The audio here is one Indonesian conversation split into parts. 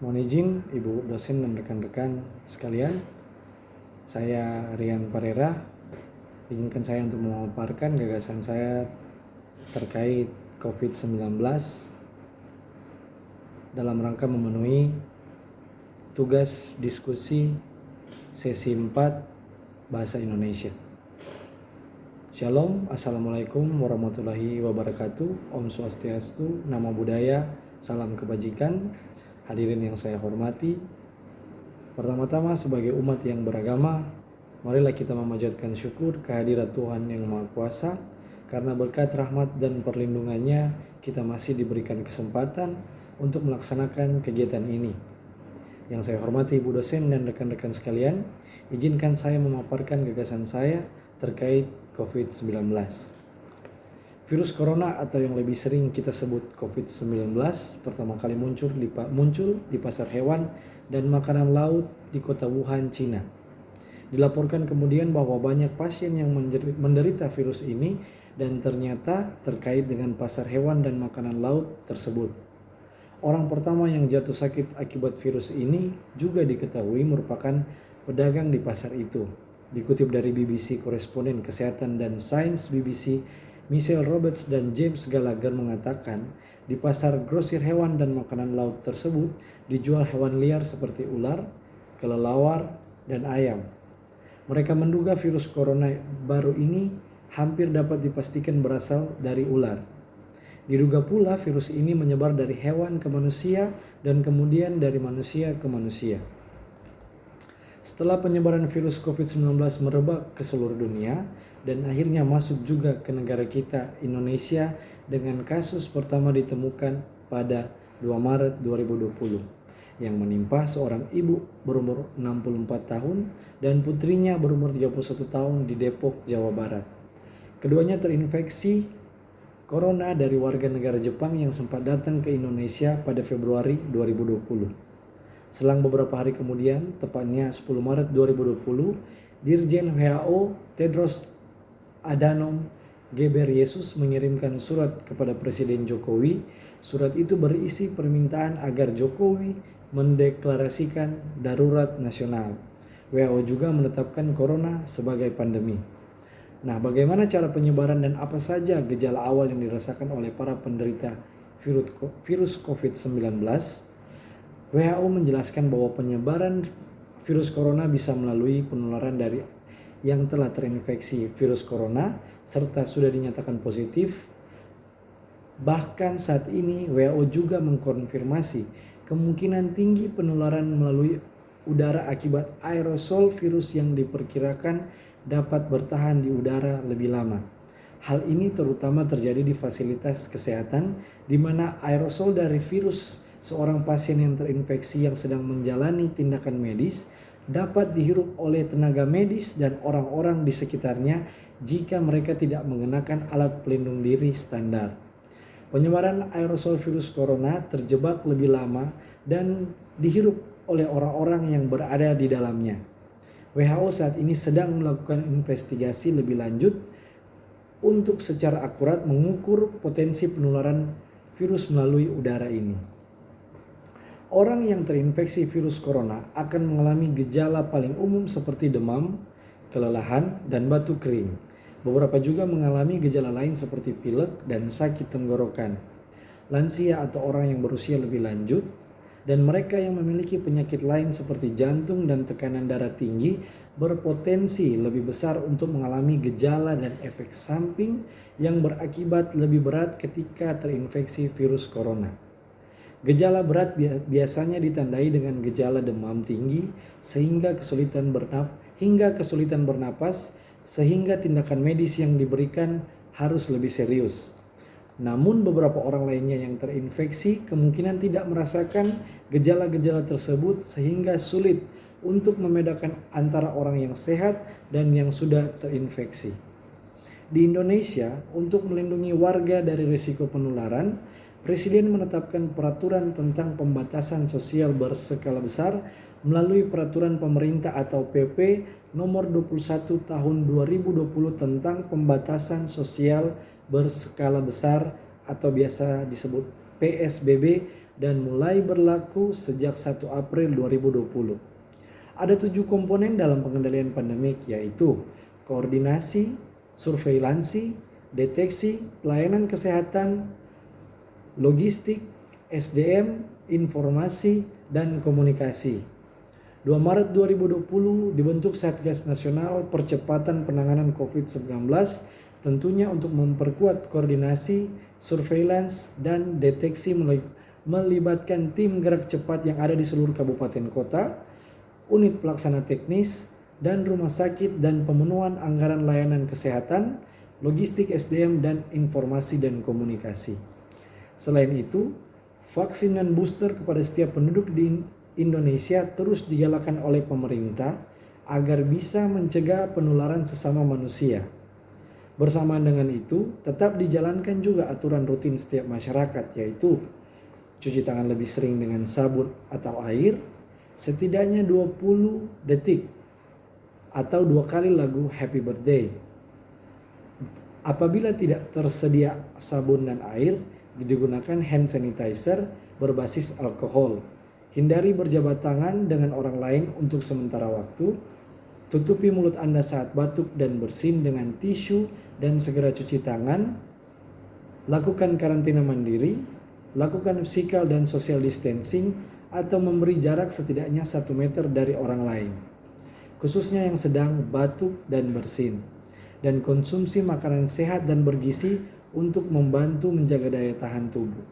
Mohon izin Ibu dosen dan rekan-rekan sekalian, saya Rian Parera. Izinkan saya untuk memaparkan gagasan saya terkait COVID-19 dalam rangka memenuhi tugas diskusi sesi 4 Bahasa Indonesia. Shalom, Assalamualaikum warahmatullahi wabarakatuh. Om Swastiastu, Namo Buddhaya, salam kebajikan. Hadirin yang saya hormati, pertama-tama sebagai umat yang beragama, marilah kita memanjatkan syukur kehadirat Tuhan Yang Maha Kuasa, karena berkat rahmat dan perlindungannya kita masih diberikan kesempatan untuk melaksanakan kegiatan ini. Yang saya hormati Ibu dosen dan rekan-rekan sekalian, izinkan saya memaparkan gagasan saya terkait COVID-19. Virus corona atau yang lebih sering kita sebut COVID-19 pertama kali muncul di pasar hewan dan makanan laut di kota Wuhan, Cina. Dilaporkan kemudian bahwa banyak pasien yang menderita virus ini dan ternyata terkait dengan pasar hewan dan makanan laut tersebut. Orang pertama yang jatuh sakit akibat virus ini juga diketahui merupakan pedagang di pasar itu. Dikutip dari BBC, koresponden kesehatan dan sains BBC Michelle Roberts dan James Gallagher mengatakan di pasar grosir hewan dan makanan laut tersebut dijual hewan liar seperti ular, kelelawar, dan ayam. Mereka menduga virus corona baru ini hampir dapat dipastikan berasal dari ular. Diduga pula virus ini menyebar dari hewan ke manusia dan kemudian dari manusia ke manusia. Setelah penyebaran virus COVID-19 merebak ke seluruh dunia dan akhirnya masuk juga ke negara kita, Indonesia, dengan kasus pertama ditemukan pada 2 Maret 2020 yang menimpa seorang ibu berumur 64 tahun dan putrinya berumur 31 tahun di Depok, Jawa Barat. Keduanya terinfeksi corona dari warga negara Jepang yang sempat datang ke Indonesia pada Februari 2020. Selang beberapa hari kemudian, tepatnya 10 Maret 2020, Dirjen WHO Tedros Adhanom Ghebreyesus mengirimkan surat kepada Presiden Jokowi. Surat itu berisi permintaan agar Jokowi mendeklarasikan darurat nasional. WHO juga menetapkan corona sebagai pandemi. Nah, bagaimana cara penyebaran dan apa saja gejala awal yang dirasakan oleh para penderita virus COVID-19? WHO menjelaskan bahwa penyebaran virus corona bisa melalui penularan dari yang telah terinfeksi virus corona serta sudah dinyatakan positif. Bahkan saat ini WHO juga mengkonfirmasi kemungkinan tinggi penularan melalui udara akibat aerosol virus yang diperkirakan dapat bertahan di udara lebih lama. Hal ini terutama terjadi di fasilitas kesehatan di mana aerosol dari virus seorang pasien yang terinfeksi yang sedang menjalani tindakan medis dapat dihirup oleh tenaga medis dan orang-orang di sekitarnya jika mereka tidak mengenakan alat pelindung diri standar. Penyebaran aerosol virus corona terjebak lebih lama dan dihirup oleh orang-orang yang berada di dalamnya. WHO saat ini sedang melakukan investigasi lebih lanjut untuk secara akurat mengukur potensi penularan virus melalui udara ini. Orang yang terinfeksi virus corona akan mengalami gejala paling umum seperti demam, kelelahan, dan batuk kering. Beberapa juga mengalami gejala lain seperti pilek dan sakit tenggorokan. Lansia atau orang yang berusia lebih lanjut dan mereka yang memiliki penyakit lain seperti jantung dan tekanan darah tinggi berpotensi lebih besar untuk mengalami gejala dan efek samping yang berakibat lebih berat ketika terinfeksi virus corona. Gejala berat biasanya ditandai dengan gejala demam tinggi sehingga kesulitan bernapas sehingga tindakan medis yang diberikan harus lebih serius. Namun beberapa orang lainnya yang terinfeksi kemungkinan tidak merasakan gejala-gejala tersebut sehingga sulit untuk membedakan antara orang yang sehat dan yang sudah terinfeksi. Di Indonesia, untuk melindungi warga dari risiko penularan, Presiden menetapkan peraturan tentang pembatasan sosial berskala besar melalui peraturan pemerintah atau PP nomor 21 tahun 2020 tentang pembatasan sosial berskala besar atau biasa disebut PSBB dan mulai berlaku sejak 1 April 2020. Ada 7 komponen dalam pengendalian pandemik, yaitu koordinasi, surveilansi, deteksi, pelayanan kesehatan, logistik, SDM, informasi, dan komunikasi. 2 Maret 2020 dibentuk Satgas Nasional Percepatan Penanganan COVID-19, tentunya untuk memperkuat koordinasi, surveillance, dan deteksi melibatkan tim gerak cepat yang ada di seluruh kabupaten kota, unit pelaksana teknis, dan rumah sakit, dan pemenuhan anggaran layanan kesehatan, logistik, SDM, dan informasi dan komunikasi. Selain itu, vaksin dan booster kepada setiap penduduk di Indonesia terus digalakkan oleh pemerintah agar bisa mencegah penularan sesama manusia. Bersamaan dengan itu, tetap dijalankan juga aturan rutin setiap masyarakat, yaitu cuci tangan lebih sering dengan sabun atau air, setidaknya 20 detik, atau 2 kali lagu Happy Birthday. Apabila tidak tersedia sabun dan air, digunakan hand sanitizer berbasis alkohol. Hindari berjabat tangan dengan orang lain untuk sementara waktu. Tutupi mulut Anda saat batuk dan bersin dengan tisu dan segera cuci tangan. Lakukan karantina mandiri. Lakukan physical dan social distancing atau memberi jarak setidaknya 1 meter dari orang lain, khususnya yang sedang batuk dan bersin. Dan konsumsi makanan sehat dan bergizi untuk membantu menjaga daya tahan tubuh.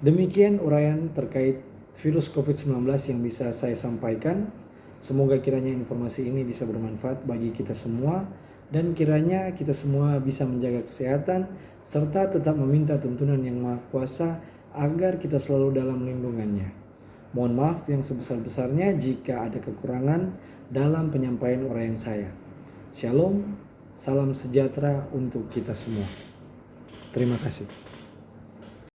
Demikian uraian terkait virus COVID-19 yang bisa saya sampaikan. Semoga kiranya informasi ini bisa bermanfaat bagi kita semua, dan kiranya kita semua bisa menjaga kesehatan serta tetap meminta tuntunan Yang Maha Kuasa agar kita selalu dalam lindungannya. Mohon maaf yang sebesar-besarnya jika ada kekurangan dalam penyampaian uraian saya. Shalom, salam sejahtera untuk kita semua. Terima kasih.